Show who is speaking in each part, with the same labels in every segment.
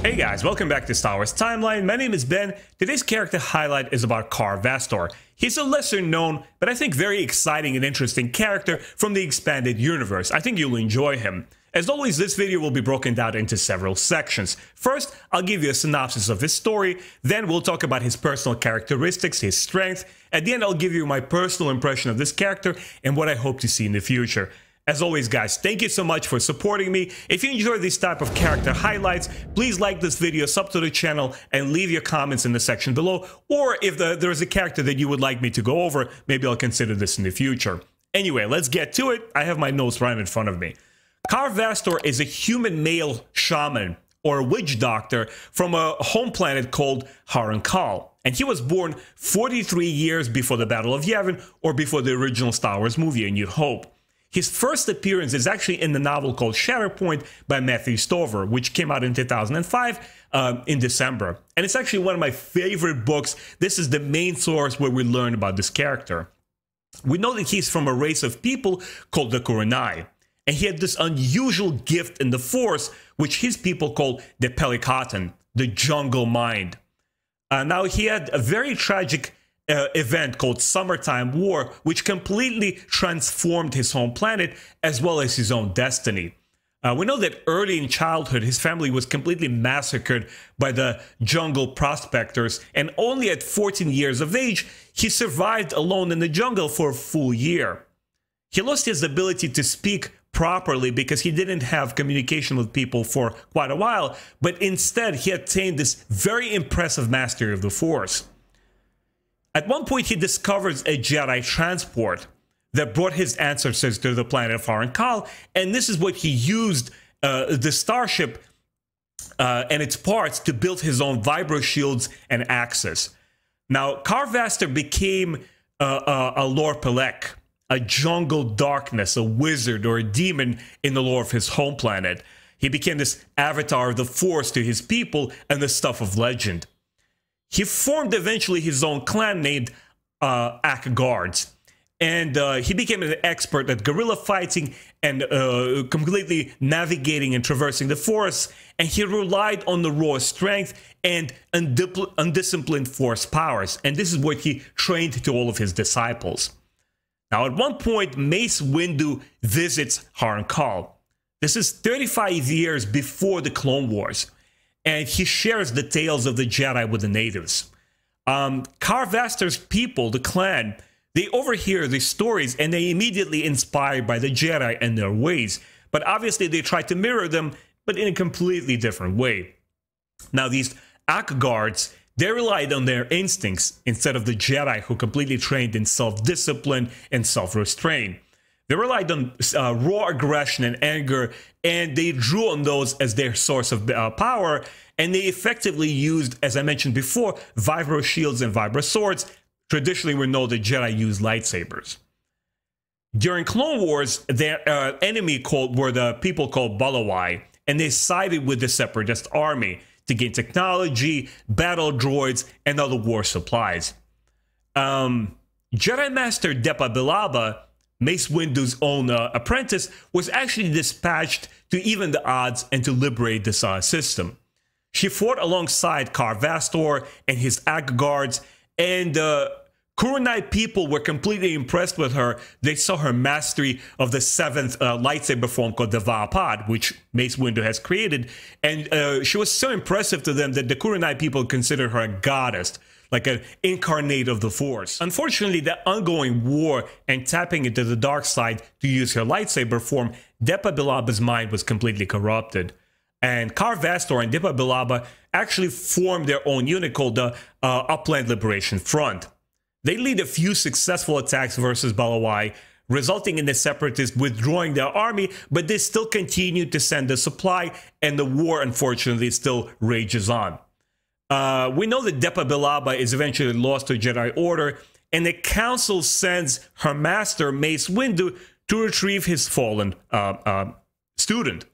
Speaker 1: Hey guys, welcome back to Star Wars Timeline. My name is Ben. Today's character highlight is about Kas Vastor. He's a lesser known, but I think very exciting and interesting character from the expanded universe. I think you'll enjoy him. As always, this video will be broken down into several sections. First, I'll give you a synopsis of his story, then we'll talk about his personal characteristics, his strength. At the end, I'll give you my personal impression of this character and what I hope to see in the future. As always, guys, thank you so much for supporting me. If you enjoy this type of character highlights, please like this video, sub to the channel, and leave your comments in the section below. Or if there is a character that you would like me to go over, maybe I'll consider this in the future. Anyway, let's get to it. I have my notes right in front of me. Kas Vastor is a human male shaman, or a witch doctor, from a home planet called Korunnai. And he was born 43 years before the Battle of Yavin, or before the original Star Wars movie A New Hope. His first appearance is actually in the novel called Shatterpoint by Matthew Stover, which came out in 2005 in December. And it's actually one of my favorite books. This is the main source where we learn about this character. We know that he's from a race of people called the Korunnai. And he had this unusual gift in the Force, which his people call the Pelikatan, the jungle mind. Now, he had a very tragic event called Summertime War, which completely transformed his home planet as well as his own destiny. We know that early in childhood, his family was completely massacred by the jungle prospectors, and only at 14 years of age, he survived alone in the jungle for a full year. He lost his ability to speak properly because he didn't have communication with people for quite a while, but instead he attained this very impressive mastery of the Force. At one point, he discovers a Jedi transport that brought his ancestors to the planet of Korunnai, and this is what he used the starship and its parts to build his own vibro shields and axes. Now, Kas Vastor became a Lord Pelek, a jungle darkness, a wizard or a demon in the lore of his home planet. He became this avatar of the Force to his people and the stuff of legend. He formed eventually his own clan named Ak Guards, and he became an expert at guerrilla fighting and completely navigating and traversing the forest, and he relied on the raw strength and undisciplined Force powers, and this is what he trained to all of his disciples. Now, at one point, Mace Windu visits Korunnai. This is 35 years before the Clone Wars, and he shares the tales of the Jedi with the natives. Kas Vastor's people, the clan, they overhear these stories and they immediately inspired by the Jedi and their ways. But obviously they try to mirror them, but in a completely different way. Now these Ak Guards, they relied on their instincts instead of the Jedi, who completely trained in self-discipline and self-restraint. They relied on raw aggression and anger, and they drew on those as their source of power, and they effectively used, as I mentioned before, vibro shields and vibro swords. Traditionally, we know the Jedi use lightsabers. During Clone Wars, their enemy were the people called Balawai, and they sided with the Separatist Army to gain technology, battle droids, and other war supplies. Jedi Master Depa Billaba, Mace Windu's own apprentice, was actually dispatched to even the odds and to liberate this system. She fought alongside Kas Vastor and his Ak Guards, and Korunnai people were completely impressed with her. They saw her mastery of the 7th lightsaber form called the Vapad, which Mace Windu has created, and she was so impressive to them that the Korunnai people considered her a goddess, like an incarnate of the Force. Unfortunately, the ongoing war and tapping into the dark side to use her lightsaber form, Depa Billaba's mind was completely corrupted. And Kas Vastor and Depa Billaba actually formed their own unit called the Upland Liberation Front. They lead a few successful attacks versus Balawai, resulting in the Separatists withdrawing their army, but they still continue to send the supply, and the war, unfortunately, still rages on. We know that Depa Billaba is eventually lost to Jedi Order, and the Council sends her master, Mace Windu, to retrieve his fallen student.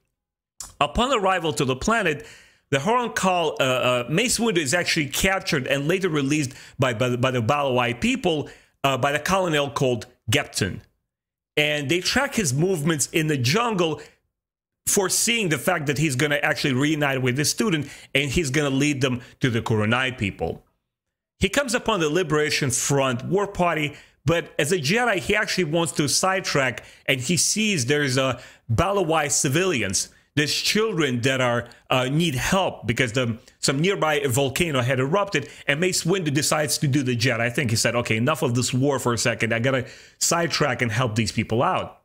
Speaker 1: Upon arrival to the planet, the Korunnai, Mace Windu is actually captured and later released by the Balawai people by the colonel called Gepton. And they track his movements in the jungle foreseeing the fact that he's going to actually reunite with his student and he's going to lead them to the Korunnai people. He comes upon the Liberation Front war party, but as a Jedi, he actually wants to sidetrack, and he sees there's Balawai civilians. There's children that are need help because some nearby volcano had erupted, and Mace Windu decides to do the Jedi. I think he said, okay, enough of this war for a second. I gotta sidetrack and help these people out.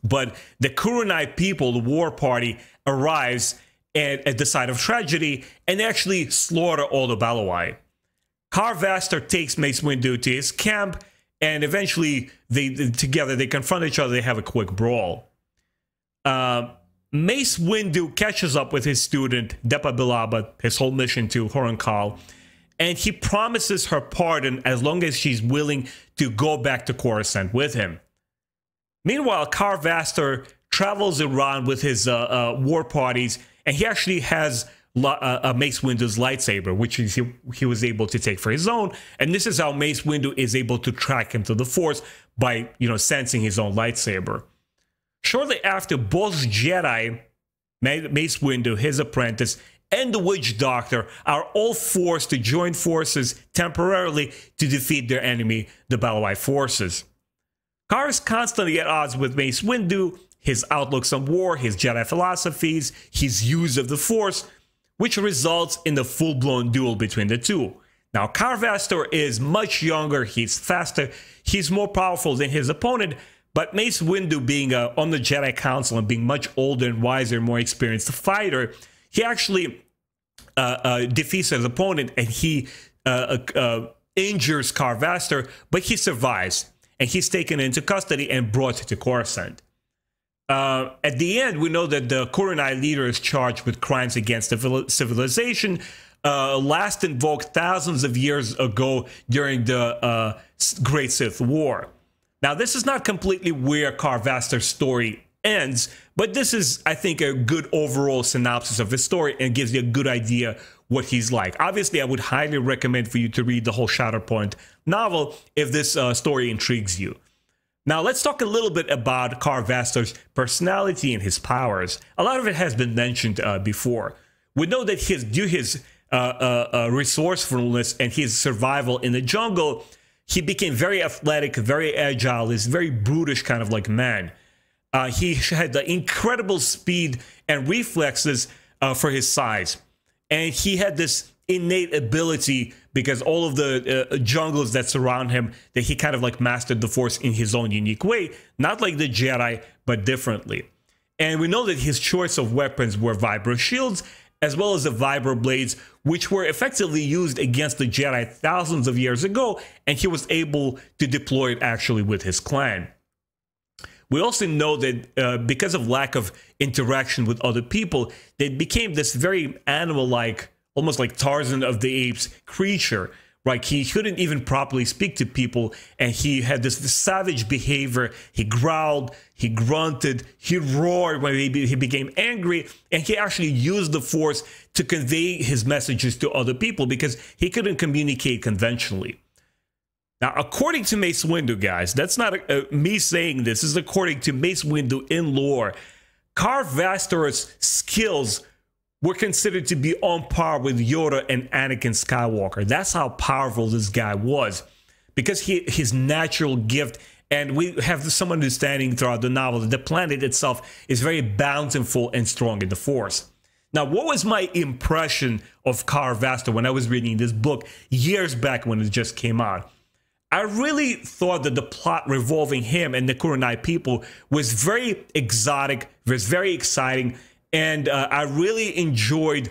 Speaker 1: But the Korunnai people, the war party, arrives at the site of tragedy and actually slaughter all the Balawai. Kas Vastor takes Mace Windu to his camp, and eventually together they confront each other. They have a quick brawl. Mace Windu catches up with his student Depa Billaba, his whole mission to Korunnai, and he promises her pardon as long as she's willing to go back to Coruscant with him. Meanwhile, Kas Vastor travels around with his war parties, and he actually has Mace Windu's lightsaber, which he was able to take for his own. And this is how Mace Windu is able to track him to the Force by, sensing his own lightsaber. Shortly after, both Jedi, Mace Windu, his apprentice, and the Witch Doctor are all forced to join forces temporarily to defeat their enemy, the Balawai forces. Kar is constantly at odds with Mace Windu, his outlooks on war, his Jedi philosophies, his use of the Force, which results in the full-blown duel between the two. Now, Kas Vastor is much younger, he's faster, he's more powerful than his opponent, but Mace Windu, being on the Jedi Council and being much older and wiser, more experienced fighter, he actually defeats his opponent, and he injures Kas Vastor, but he survives, and he's taken into custody and brought to Coruscant. At the end, we know that the Korunnai leader is charged with crimes against the civilization, last invoked thousands of years ago during the Great Sith War. Now, this is not completely where Kas Vastor's story ends, but this is, I think, a good overall synopsis of his story and gives you a good idea what he's like. Obviously, I would highly recommend for you to read the whole Shatterpoint novel if this story intrigues you. Now, let's talk a little bit about Kas Vastor's personality and his powers. A lot of it has been mentioned before. We know that due to his resourcefulness and his survival in the jungle, he became very athletic, very agile, is very brutish kind of like man. He had the incredible speed and reflexes for his size. And he had this innate ability, because all of the jungles that surround him, that he kind of like mastered the Force in his own unique way, not like the Jedi, but differently. And we know that his choice of weapons were vibro shields, as well as the vibro blades, which were effectively used against the Jedi thousands of years ago, and he was able to deploy it actually with his clan. We also know that because of lack of interaction with other people, they became this very animal-like, almost like Tarzan of the Apes creature, right? He couldn't even properly speak to people, and he had this savage behavior. He growled, he grunted, he roared when he became angry, and he actually used the Force to convey his messages to other people because he couldn't communicate conventionally. Now, according to Mace Windu, guys, that's not me saying this is according to Mace Windu in lore, Kas Vastor's skills were considered to be on par with Yoda and Anakin Skywalker. That's how powerful this guy was, because his natural gift, and we have some understanding throughout the novel that the planet itself is very bountiful and strong in the Force. Now, what was my impression of Kas Vastor when I was reading this book years back when it just came out? I really thought that the plot revolving him and the Korunnai people was very exotic, was very exciting, and I really enjoyed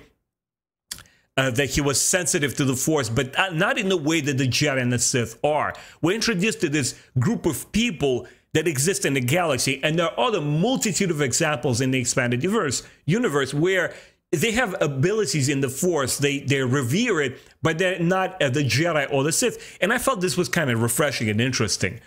Speaker 1: that he was sensitive to the Force, but not in the way that the Jedi and the Sith are. We're introduced to this group of people that exist in the galaxy, and there are other multitude of examples in the expanded universe where they have abilities in the Force, they revere it, but they're not the Jedi or the Sith, and I felt this was kind of refreshing and interesting.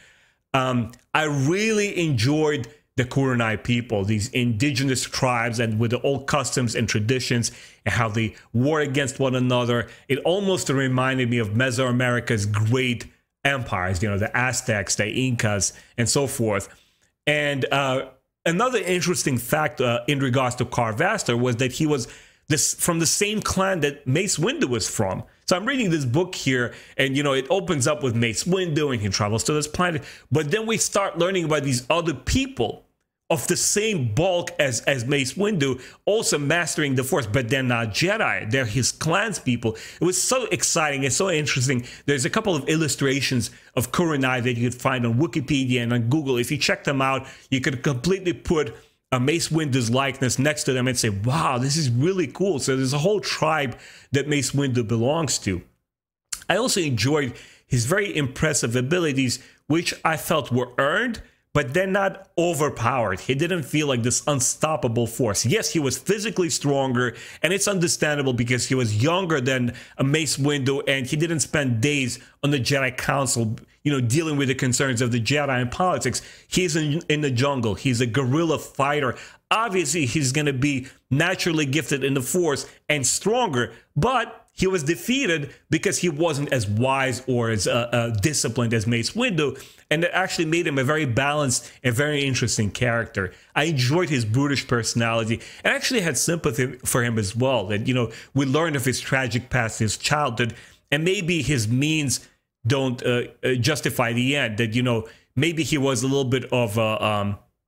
Speaker 1: I really enjoyed the Korunnai people, these indigenous tribes, and with the old customs and traditions and how they war against one another. It almost reminded me of Mesoamerica's great empires, you know, the Aztecs, the Incas, and so forth. And Another interesting fact in regards to Kas Vastor was that he was from the same clan that Mace Windu was from. So I'm reading this book here, and you know, it opens up with Mace Windu and he travels to this planet, but then we start learning about these other people of the same bulk as Mace Windu, also mastering the Force, but they're not Jedi. They're his clan's people. It was so exciting and so interesting. There's a couple of illustrations of Korunnai that you could find on Wikipedia and on Google. If you check them out, you could completely put a Mace Windu's likeness next to them and say, wow, this is really cool. So there's a whole tribe that Mace Windu belongs to. I also enjoyed his very impressive abilities, which I felt were earned, but they're not overpowered. He didn't feel like this unstoppable force. Yes, he was physically stronger, and it's understandable because he was younger than a Mace Windu, and he didn't spend days on the Jedi Council, you know, dealing with the concerns of the Jedi and politics. He's in the jungle. He's a guerrilla fighter. Obviously, he's going to be naturally gifted in the Force and stronger, but he was defeated because he wasn't as wise or as disciplined as Mace Windu, and it actually made him a very balanced and very interesting character. I enjoyed his brutish personality, and actually had sympathy for him as well. That, you know, we learned of his tragic past, his childhood, and maybe his means don't justify the end. That, you know, maybe he was a little bit of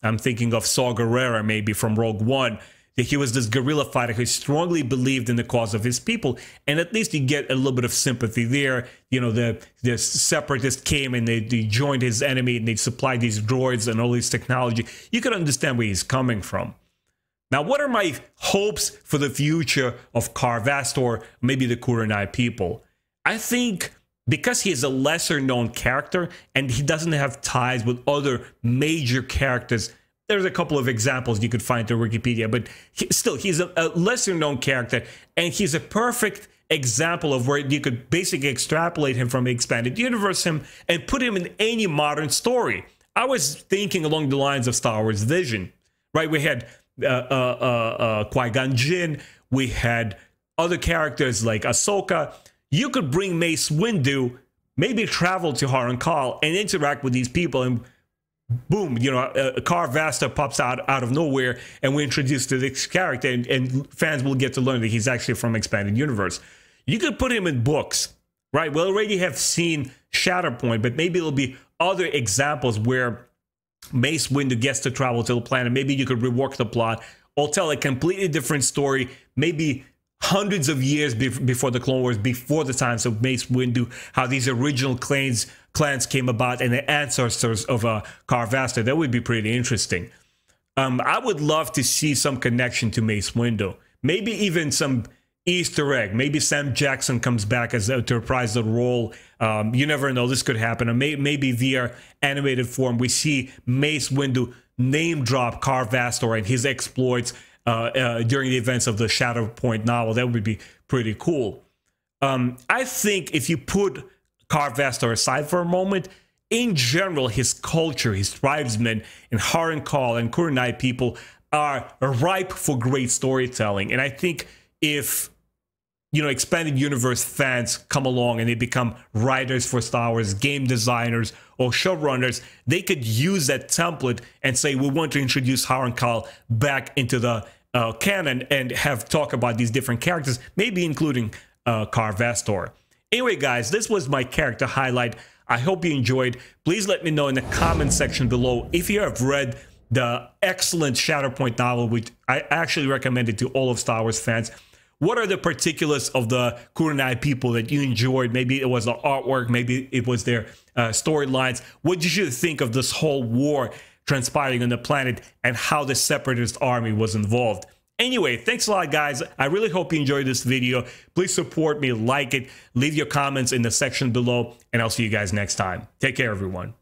Speaker 1: I'm thinking of Saw Gerrera maybe from Rogue One. That he was this guerrilla fighter who strongly believed in the cause of his people, and at least you get a little bit of sympathy there. You know, the Separatists came and they joined his enemy, and they supplied these droids and all this technology. You can understand where he's coming from. Now, what are my hopes for the future of Kas Vastor, maybe the Korunnai people? I think because he is a lesser known character and he doesn't have ties with other major characters. There's a couple of examples you could find through Wikipedia, but he's a lesser known character, and he's a perfect example of where you could basically extrapolate him from the expanded universe and put him in any modern story. I was thinking along the lines of Star Wars Vision, right? We had Qui-Gon Jinn, we had other characters like Ahsoka. You could bring Mace Windu, maybe travel to Harrenhal and interact with these people, and boom, you know, Kas Vastor pops out of nowhere, and we're introduced to this character, and fans will get to learn that he's actually from Expanded Universe. You could put him in books, right? We already have seen Shatterpoint, but maybe there'll be other examples where Mace Windu gets to travel to the planet. Maybe you could rework the plot or tell a completely different story, maybe hundreds of years before the Clone Wars, before the times of Mace Windu, how these original clans came about and the ancestors of Kas Vastor. That would be pretty interesting. I would love to see some connection to Mace Windu. Maybe even some Easter egg. Maybe Sam Jackson comes back as to reprise the role. You never know. This could happen. Or maybe via animated form, we see Mace Windu name drop Kas Vastor and his exploits during the events of the Shatterpoint novel. That would be pretty cool. I think if you put Kas Vastor aside for a moment, in general, his culture, his tribesmen, and Harrenhal and Korunnai people are ripe for great storytelling. And I think if, you know, Expanded Universe fans come along and they become writers for Star Wars, game designers, or showrunners, they could use that template and say, we want to introduce Harrenhal back into the canon and have talk about these different characters, maybe including Kas Vastor. Anyway, guys, this was my character highlight. I hope you enjoyed. Please let me know in the comment section below if you have read the excellent Shatterpoint novel, which I actually recommend it to all of Star Wars fans. What are the particulars of the Korunnai people that you enjoyed? Maybe it was the artwork, maybe it was their storylines. What did you think of this whole war transpiring on the planet and how the Separatist Army was involved? Anyway, thanks a lot, guys. I really hope you enjoyed this video. Please support me, like it, leave your comments in the section below, and I'll see you guys next time. Take care, everyone.